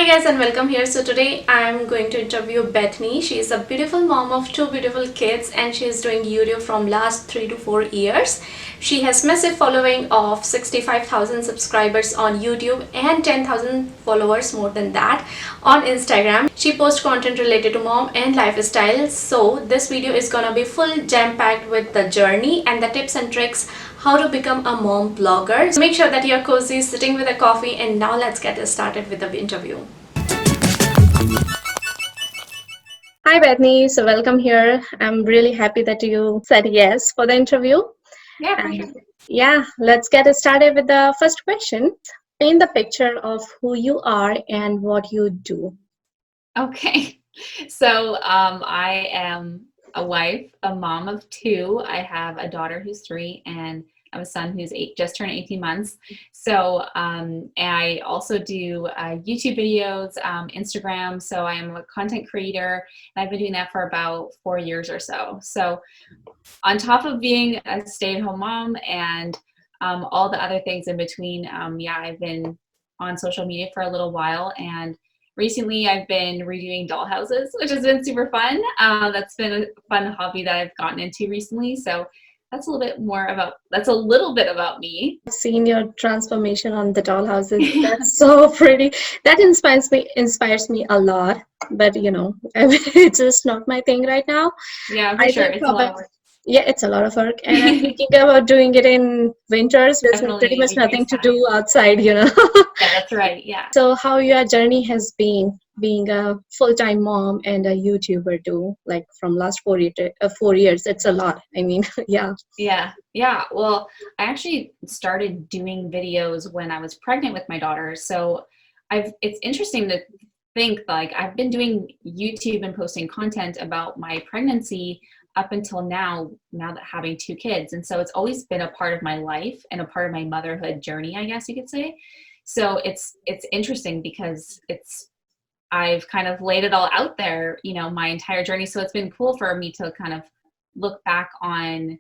guys and welcome here. So today I'm going to interview Bethany. She is a beautiful mom of two beautiful kids and she is doing YouTube from last 3 to 4 years. She has massive following of 65,000 subscribers on YouTube and 10,000 followers more than that on Instagram. She posts content related to mom and lifestyle. So this video is gonna be full jam-packed with the journey and the tips and tricks how to become a mom blogger. So make sure that you're cozy, sitting with a coffee, and now let's get started with the interview. Hi Bethany, so welcome here. I'm really happy that you said yes for the interview. Yeah, for sure. Yeah, let's get started with the first question. Paint the picture of who you are and what you do. Okay. So I am a wife, a mom of two. I have a daughter who's 3 and I have a son who's 8, just turned 18 months. So I also do YouTube videos, Instagram. So I am a content creator and I've been doing that for about 4 years or so. So on top of being a stay-at-home mom and all the other things in between, I've been on social media for a little while, and recently I've been redoing doll houses, which has been super fun. That's been a fun hobby that I've gotten into recently. So that's a little bit about me. I've seen your transformation on the dollhouses. That's so pretty. That inspires me a lot. But it's just not my thing right now. Yeah, for I sure. think It's a lot of work. yeah, it's a lot of work, and I'm thinking about doing it in winters. There's pretty Definitely much a great nothing to time. do outside. Yeah, that's right. Yeah. So how your journey has been being a full-time mom and a YouTuber too, like from last 4 years. It's a lot. I mean, yeah. Yeah. Well, I actually started doing videos when I was pregnant with my daughter. So it's interesting to think, like, I've been doing YouTube and posting content about my pregnancy up until now that having 2 kids. And so it's always been a part of my life and a part of my motherhood journey, I guess you could say. So it's interesting because I've kind of laid it all out there, my entire journey. So it's been cool for me to kind of look back on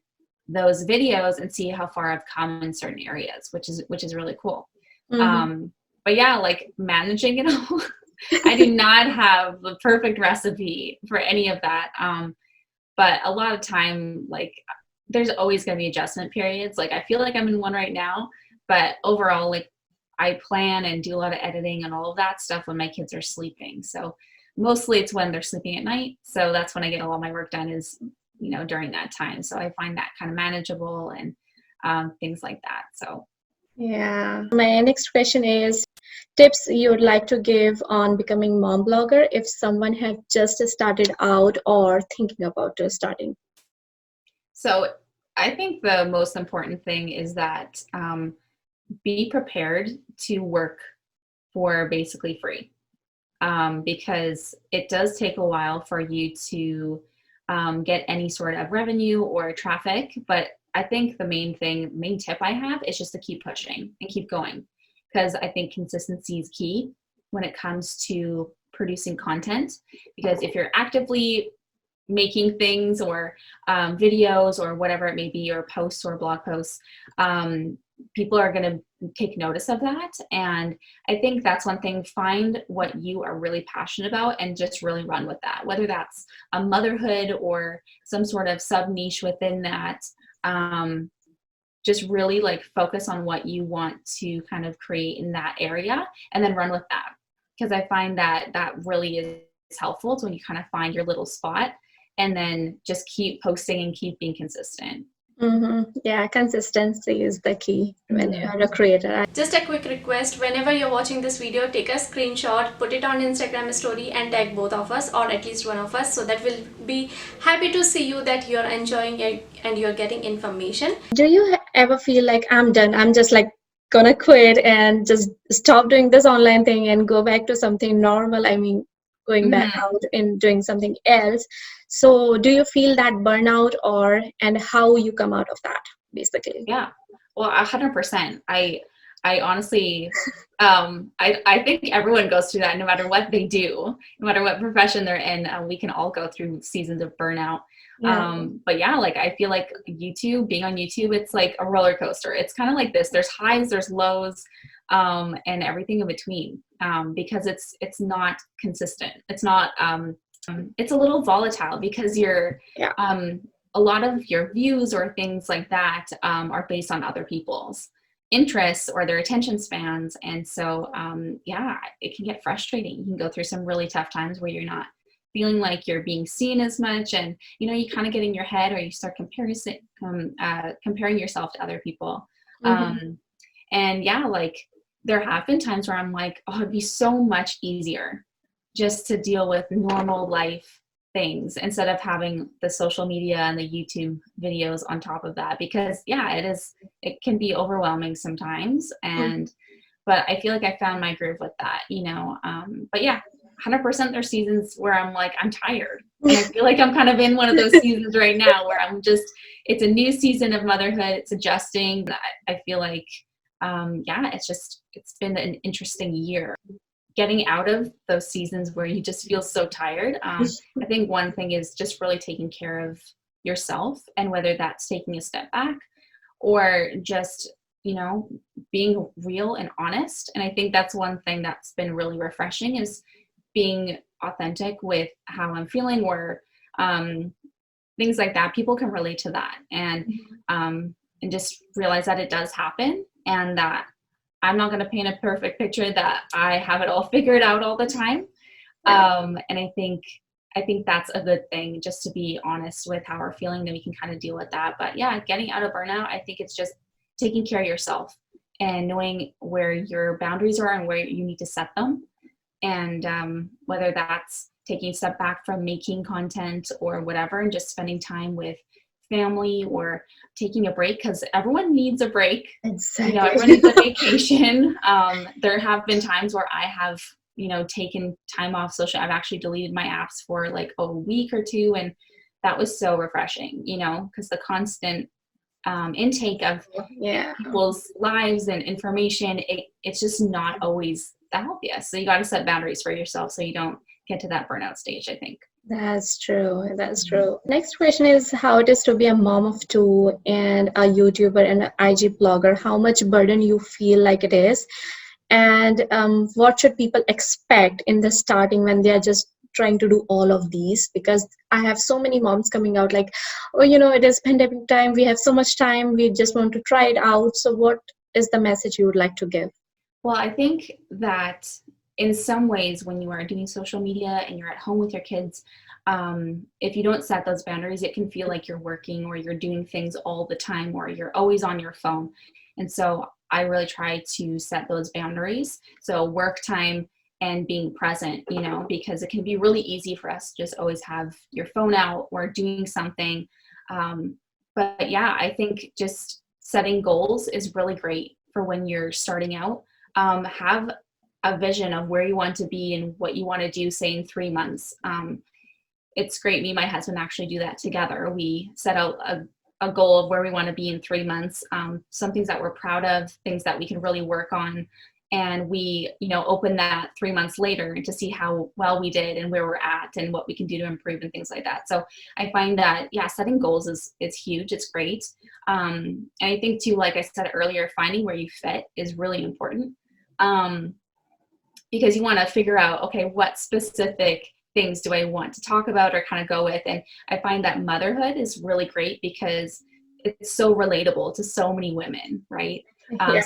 those videos and see how far I've come in certain areas, which is really cool. Mhm. But yeah, like managing it all, I do not have the perfect recipe for any of that. But a lot of time, like, there's always going to be adjustment periods. Like, I feel like I'm in one right now, but overall, like, I plan and do a lot of editing and all of that stuff when my kids are sleeping. So mostly it's when they're sleeping at night. So that's when I get all my work done is, during that time. So I find that kind of manageable and things like that. So Yeah. My next question is tips you would like to give on becoming mom blogger if someone had just started out or thinking about starting. So I think the most important thing is that be prepared to work for basically free, because it does take a while for you to get any sort of revenue or traffic. But I think the main tip I have is just to keep pushing and keep going, because I think consistency is key when it comes to producing content. Because if you're actively making things or videos or whatever it may be, or posts or blog posts, people are going to take notice of that. And I think that's one thing. Find what you are really passionate about and just really run with that, whether that's a motherhood or some sort of sub niche within that. Just really like focus on what you want to kind of create in that area and then run with that, because I find that really is helpful. So when you kind of find your little spot and then just keep posting and keep being consistent. Yeah, consistency is the key when you're a creator. Just a quick request, whenever you're watching this video, take a screenshot, put it on Instagram story and tag both of us or at least one of us, so that we'll be happy to see you that you're enjoying it and you're getting information. Do you ever feel like I'm done, I'm just like gonna quit and just stop doing this online thing and go back to something normal? I mean, going back out and doing something else. So do you feel that burnout, and how you come out of that basically? Yeah, well, 100%. I honestly, I think everyone goes through that no matter what they do, no matter what profession they're in. We can all go through seasons of burnout. But yeah, like I feel like being on YouTube, it's like a roller coaster. It's kind of like this. There's highs, there's lows, and everything in between. because it's not consistent. It's not, it's a little volatile because a lot of your views or things like that are based on other people's interests or their attention spans. And so, it can get frustrating. You can go through some really tough times where you're not feeling like you're being seen as much. And, you kind of get in your head or you start comparing yourself to other people. And like there have been times where I'm like, oh, it'd be so much easier just to deal with normal life things instead of having the social media and the YouTube videos on top of that, because it can be overwhelming sometimes. But I feel like I found my groove with that, but 100% there's seasons where I'm like, I'm tired. And I feel like I'm kind of in one of those seasons right now where it's a new season of motherhood. It's adjusting. I feel like, it's been an interesting year. Getting out of those seasons where you just feel so tired. I think one thing is just really taking care of yourself, and whether that's taking a step back or just, being real and honest. And I think that's one thing that's been really refreshing, is being authentic with how I'm feeling, or things like that. People can relate to that, and just realize that it does happen, and that I'm not going to paint a perfect picture that I have it all figured out all the time. And I think that's a good thing, just to be honest with how we're feeling, that we can kind of deal with that. But getting out of burnout, I think it's just taking care of yourself and knowing where your boundaries are and where you need to set them. And whether that's taking a step back from making content or whatever, and just spending time with family or taking a break, because everyone needs a break. Exactly. Everyone needs a vacation. There have been times where I have, taken time off social. I've actually deleted my apps for like a week or two. And that was so refreshing, because the constant intake of people's lives and information, it's just not always the healthiest. So you got to set boundaries for yourself so you don't get to that burnout stage, I think. That's true. That's true. Next question is how it is to be a mom of two and a YouTuber and an IG blogger. How much burden you feel like it is, and what should people expect in the starting when they are just trying to do all of these? Because I have so many moms coming out like, oh, it is pandemic time. We have so much time. We just want to try it out. So what is the message you would like to give? Well, I think that in some ways, when you are doing social media and you're at home with your kids, if you don't set those boundaries, it can feel like you're working or you're doing things all the time, or you're always on your phone. And so I really try to set those boundaries. So work time and being present, because it can be really easy for us to just always have your phone out or doing something. But I think just setting goals is really great for when you're starting out. Have a vision of where you want to be and what you want to do, say in 3 months. It's great. Me and my husband actually do that together. We set out a goal of where we want to be in 3 months, some things that we're proud of, things that we can really work on. And we, open that 3 months later to see how well we did and where we're at and what we can do to improve and things like that. So I find that, setting goals is huge. It's great. And I think too, like I said earlier, finding where you fit is really important. Because you want to figure out, okay, what specific things do I want to talk about or kind of go with? And I find that motherhood is really great because it's so relatable to so many women, right?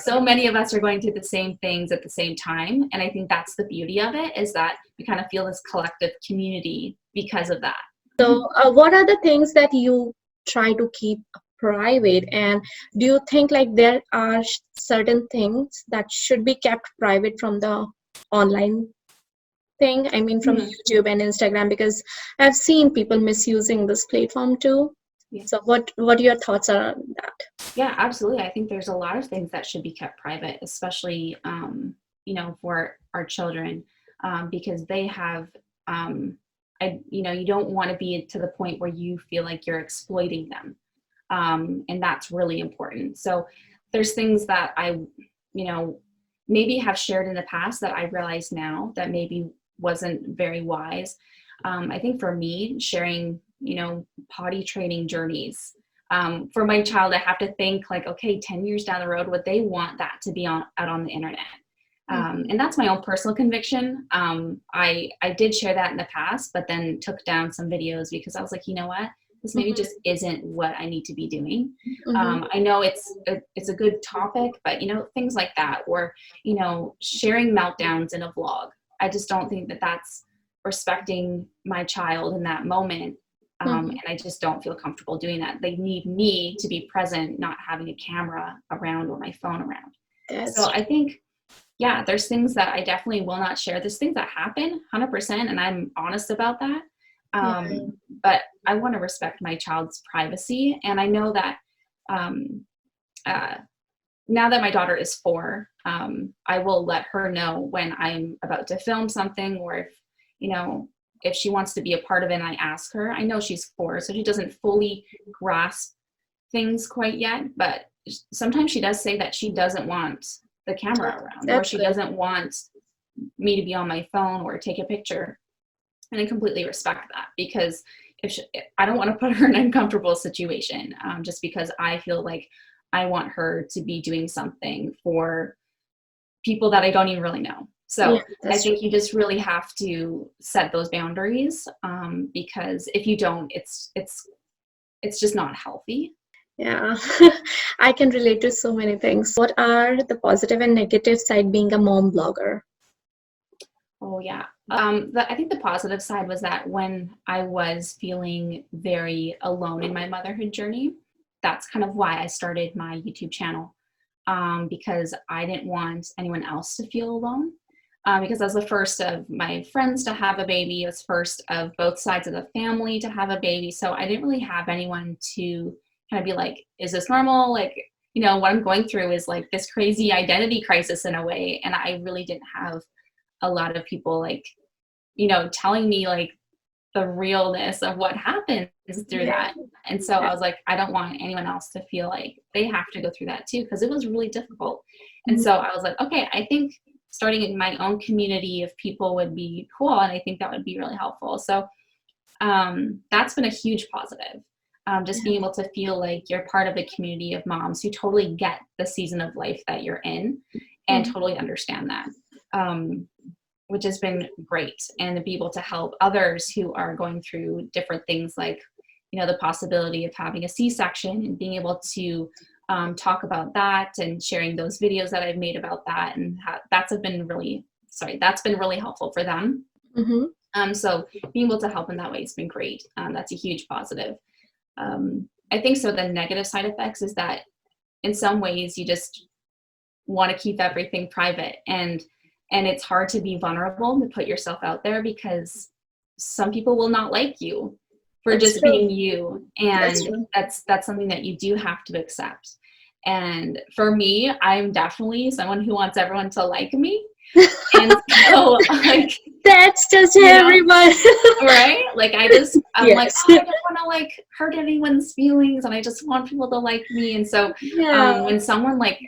So many of us are going through the same things at the same time. And I think that's the beauty of it, is that we kind of feel this collective community because of that. So what are the things that you try to keep private, and do you think like there are certain things that should be kept private from the online thing? I mean, from YouTube and Instagram, because I've seen people misusing this platform too. So what your thoughts are on that? Yeah, absolutely. I think there's a lot of things that should be kept private, especially for our children, because they have you don't want to be to the point where you feel like you're exploiting them, and that's really important. So there's things that I maybe have shared in the past that I realize now that maybe wasn't very wise. I think for me, sharing potty training journeys for my child, I have to think like, okay, 10 years down the road, would they want that to be out on the internet? And that's my own personal conviction. I did share that in the past, but then took down some videos because I was like, you know what? This maybe just isn't what I need to be doing. I know it's a good topic, but things like that, or sharing meltdowns in a vlog. I just don't think that that's respecting my child in that moment. And I just don't feel comfortable doing that. They need me to be present, not having a camera around or my phone around. So I think, yeah, there's things that I definitely will not share. There's things that happen 100%, and I'm honest about that. But I want to respect my child's privacy. And I know that now that my daughter is 4, I will let her know when I'm about to film something, or if she wants to be a part of it and I ask her. I know she's 4, so she doesn't fully grasp things quite yet, but sometimes she does say that she doesn't want the camera around, or she doesn't want me to be on my phone or take a picture. And I completely respect that, because I don't want to put her in an uncomfortable situation, just because I feel like I want her to be doing something for people that I don't even really know. So I think you just really have to set those boundaries, because if you don't, it's just not healthy. Yeah, I can relate to so many things. What are the positive and negative side being a mom blogger? Oh, yeah. I think the positive side was that when I was feeling very alone in my motherhood journey, that's kind of why I started my YouTube channel, because I didn't want anyone else to feel alone. Because I was the first of my friends to have a baby. I was first of both sides of the family to have a baby. So I didn't really have anyone to kind of be like, is this normal? Like, what I'm going through is like this crazy identity crisis in a way. And I really didn't have a lot of people like, telling me like the realness of what happens through that. And so I was like, I don't want anyone else to feel like they have to go through that too, because it was really difficult. And so I was like, okay, I think starting in my own community of people would be cool. And I think that would be really helpful. So that's been a huge positive. Just being able to feel like you're part of a community of moms who totally get the season of life that you're in and totally understand that, which has been great. And to be able to help others who are going through different things, like, the possibility of having a C-section, and being able to talk about that and sharing those videos that I've made about that. And that's been really helpful for them. So being able to help in that way has been great. That's a huge positive. I think so. The negative side effects is that in some ways you just want to keep everything private, and it's hard to be vulnerable, to put yourself out there, because some people will not like you for just being you. And that's something that you do have to accept. And for me, I'm definitely someone who wants everyone to like me. And so like, that's just everyone. Right? Like I'm like, oh, I don't want to like hurt anyone's feelings, and I just want people to like me. And so when someone like,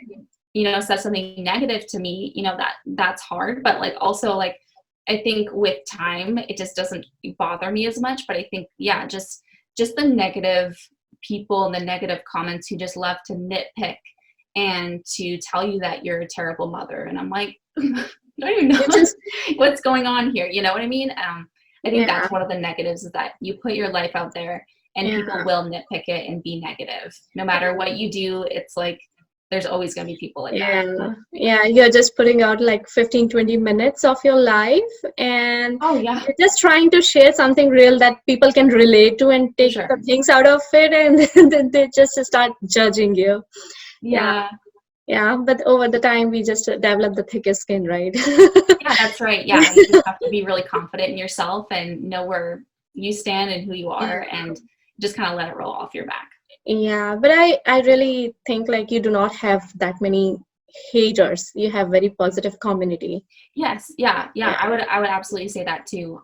says something negative to me, that's hard. But like also like, I think with time, it just doesn't bother me as much. But I think, just the negative people and the negative comments who just love to nitpick and to tell you that you're a terrible mother. And I'm like, I don't even know what's going on here. You know what I mean? I think that's one of the negatives, is that you put your life out there and people will nitpick it and be negative. No matter what you do, it's like, there's always going to be people like that. Yeah, you're just putting out like 15-20 minutes of your life, and you're just trying to share something real that people can relate to and take the things out of it, and then they just start judging you. Yeah, but over the time we just develop the thicker skin, right? Yeah, that's right. Yeah, you just have to be really confident in yourself and know where you stand and who you are, and just kind of let it roll off your back. Yeah, but I really think like you do not have that many haters. You have very positive community. Yes, yeah. I would absolutely say that too.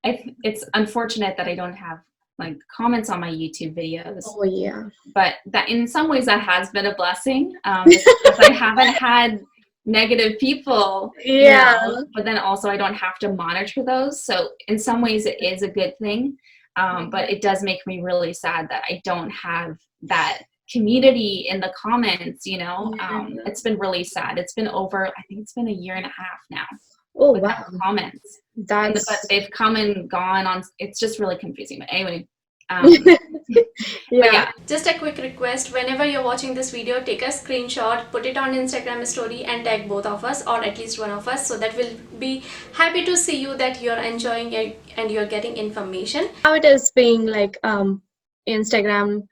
It's unfortunate that I don't have like comments on my YouTube videos. Oh yeah. But that in some ways that has been a blessing, because I haven't had negative people. But then also I don't have to monitor those. So in some ways it is a good thing. But it does make me really sad that I don't have that community in the comments, you know. Yeah. It's been really sad. It's been over, I think it's been a year and a half now Oh, without wow. comments. But That's they've come and gone on. It's just really confusing. But anyway, but yeah. yeah, Just a quick request, whenever you're watching this video, take a screenshot, put it on Instagram story and tag both of us or at least one of us, so that we'll be happy to see you that you're enjoying it and you're getting information. How it is being like Instagram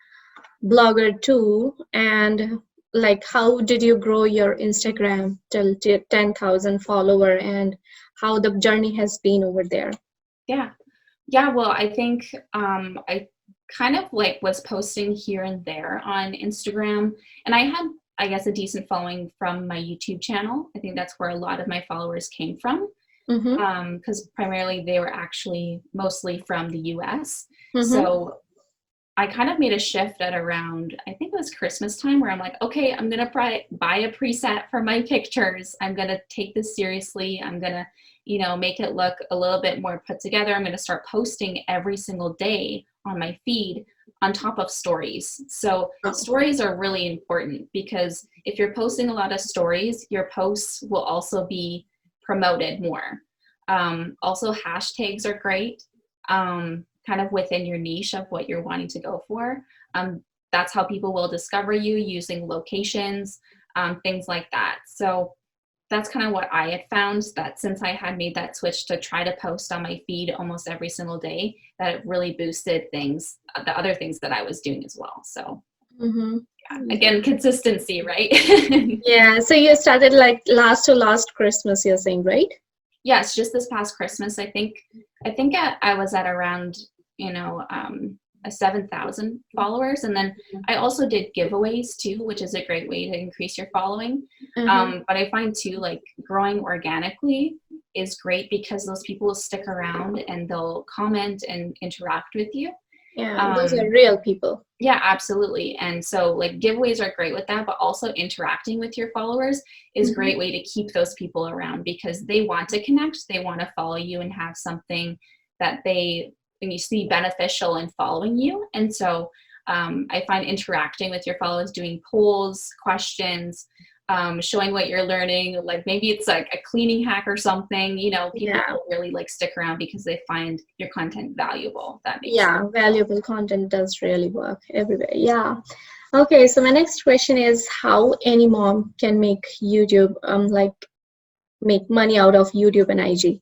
blogger too, and like how did you grow your Instagram till 10,000 follower, and how the journey has been over there? yeah. Well, I think I kind of like was posting here and there on Instagram, and I had, I guess, a decent following from my YouTube channel. I think that's where a lot of my followers came from, because primarily they were actually mostly from the US. So I kind of made a shift at around, I think it was Christmas time, where I'm like, okay, I'm going to buy a preset for my pictures. I'm going to take this seriously. I'm going to, you know, make it look a little bit more put together. I'm going to start posting every single day on my feed on top of stories. So stories are really important, because if you're posting a lot of stories, your posts will also be promoted more. Also, hashtags are great. Kind of within your niche of what you're wanting to go for. That's how people will discover you, using locations, things like that. So that's kind of what I had found, that since I had made that switch to try to post on my feed almost every single day, that it really boosted things, the other things that I was doing as well. So yeah, again, consistency, right? Yeah, so you started like last Christmas, you're saying, right? Yes, just this past Christmas, I think I was at around, you know, 7,000 followers. And then I also did giveaways too, which is a great way to increase your following. But I find too, like, growing organically is great, because those people will stick around and they'll comment and interact with you. Yeah, those are real people. Yeah, absolutely. And so like giveaways are great with that, but also interacting with your followers is a great way to keep those people around, because they want to connect, they want to follow you and have something that they, when you see, beneficial in following you. And so I find interacting with your followers, doing polls, questions, showing what you're learning, like maybe it's like a cleaning hack or something, you know, people really like stick around because they find your content valuable. That makes sense. Valuable content does really work everywhere. Yeah. Okay, so my next question is how any mom can make YouTube, like make money out of YouTube and IG.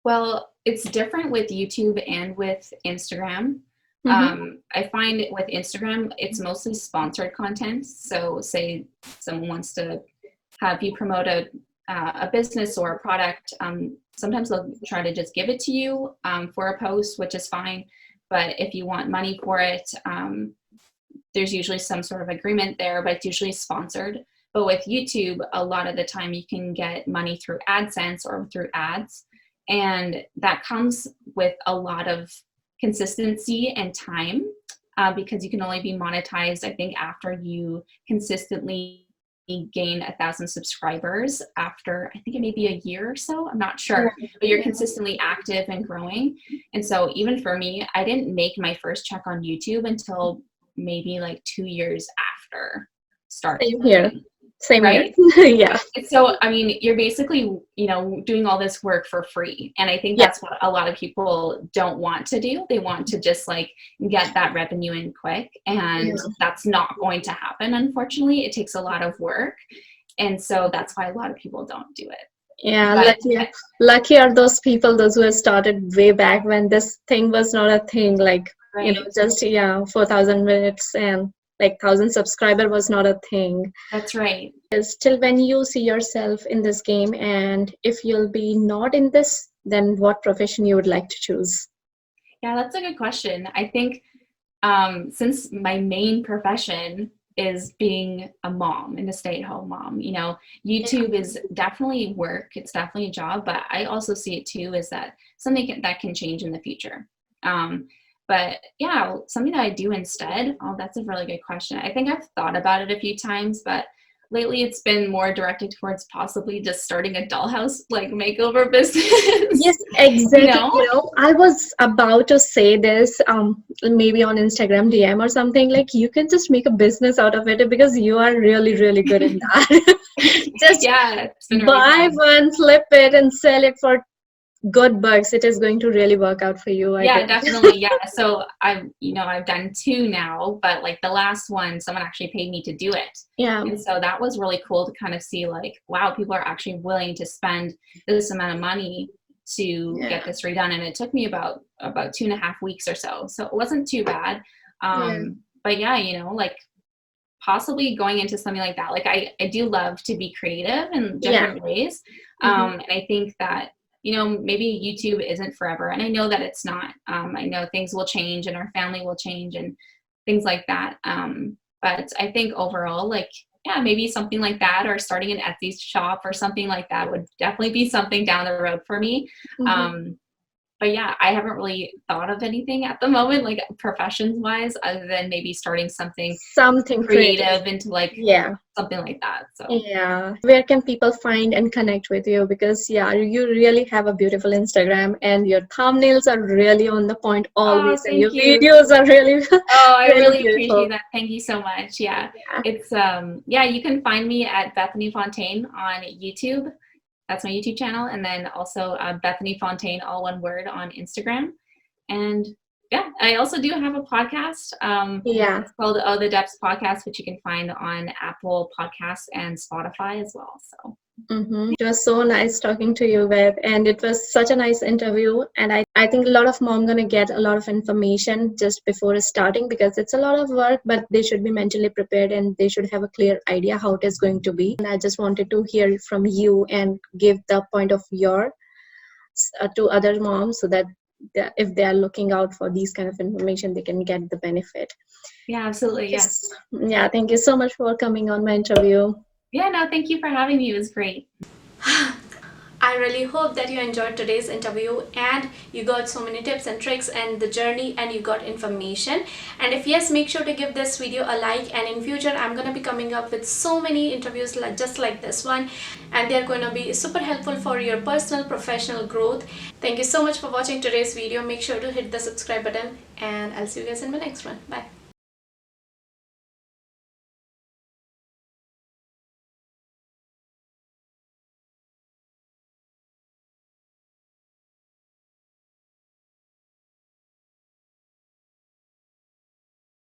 Well, it's different with YouTube and with Instagram. I find with Instagram, it's mostly sponsored content. So say someone wants to have you promote a business or a product, sometimes they'll try to just give it to you for a post, which is fine. But if you want money for it, there's usually some sort of agreement there, but it's usually sponsored. But with YouTube, a lot of the time you can get money through AdSense or through ads. And that comes with a lot of consistency and time, because you can only be monetized, I think, after you consistently gain 1,000 subscribers after, I think it may be a year or so, I'm not sure, but you're consistently active and growing. And so even for me, I didn't make my first check on YouTube until maybe like 2 years after starting. Same here. Same right? here. Yeah. So, I mean, you're basically, you know, doing all this work for free. And I think that's what a lot of people don't want to do. They want to just like get that revenue in quick. And that's not going to happen, unfortunately. It takes a lot of work. And so that's why a lot of people don't do it. Yeah, But, lucky are those people, those who have started way back when this thing was not a thing, like, you know, just, 4,000 minutes and like 1,000 subscriber was not a thing. That's right. Still, when you see yourself in this game, and if you'll be not in this, then what profession you would like to choose? Yeah, that's a good question. I think since my main profession is being a mom and a stay-at-home mom, you know, YouTube is definitely work. It's definitely a job, but I also see it too as that something that can change in the future. But yeah, something that I do instead, oh, that's a really good question. I think I've thought about it a few times, but lately it's been more directed towards possibly just starting a dollhouse like makeover business. Yes, exactly. know? You know, I was about to say this, maybe on Instagram DM or something, like you can just make a business out of it because you are really, really good in that. Just Yeah, it's been really buy fun. one, flip it, and sell it for good bucks. It is going to really work out for you, I Yeah, think. definitely. Yeah. So I've done two now, but like the last one, someone actually paid me to do it. Yeah, And so that was really cool to kind of see like, wow, people are actually willing to spend this amount of money to get yeah, this redone. And it took me about 2.5 weeks or so. So it wasn't too bad. yeah. But yeah, like possibly going into something like that. Like I do love to be creative in Yeah. different ways. Hmm. And I think that, maybe YouTube isn't forever. And I know that it's not. I know things will change and our family will change and things like that. But I think overall, like, yeah, maybe something like that or starting an Etsy shop or something like that would definitely be something down the road for me. Hmm. But yeah, I haven't really thought of anything at the moment, like professions wise, other than maybe starting something Something creative. creative into like Yeah. something like that. So, Yeah. Where can people find and connect with you? Because, yeah, you really have a beautiful Instagram and your thumbnails are really on the point oh, always, and your thank you. videos are really, Oh, I really really appreciate beautiful. that. Thank you so much. Yeah. Yeah. It's yeah, you can find me at Bethany Fontaine on YouTube. That's my YouTube channel. And then also Bethany Fontaine, all one word, on Instagram. And yeah, I also do have a podcast. Yeah. It's called Oh the Depths Podcast, which you can find on Apple Podcasts and Spotify as well. So Mm-hmm. It was so nice talking to you, Beth, and it was such a nice interview. And I think a lot of mom gonna get a lot of information just before starting because it's a lot of work, but they should be mentally prepared and they should have a clear idea how it is going to be. And I just wanted to hear from you and give the point of your to other moms so that if they are looking out for these kind of information, they can get the benefit. yeah, absolutely. Yes. Yes. Yeah, thank you so much for coming on my interview. Yeah, no, thank you for having me. It was great. I really hope that you enjoyed today's interview and you got so many tips and tricks and the journey and you got information. And if yes, make sure to give this video a like, and in future I'm going to be coming up with so many interviews just like this one, and they're going to be super helpful for your personal professional growth. Thank you so much for watching today's video. Make sure to hit the subscribe button and I'll see you guys in my next one. Bye.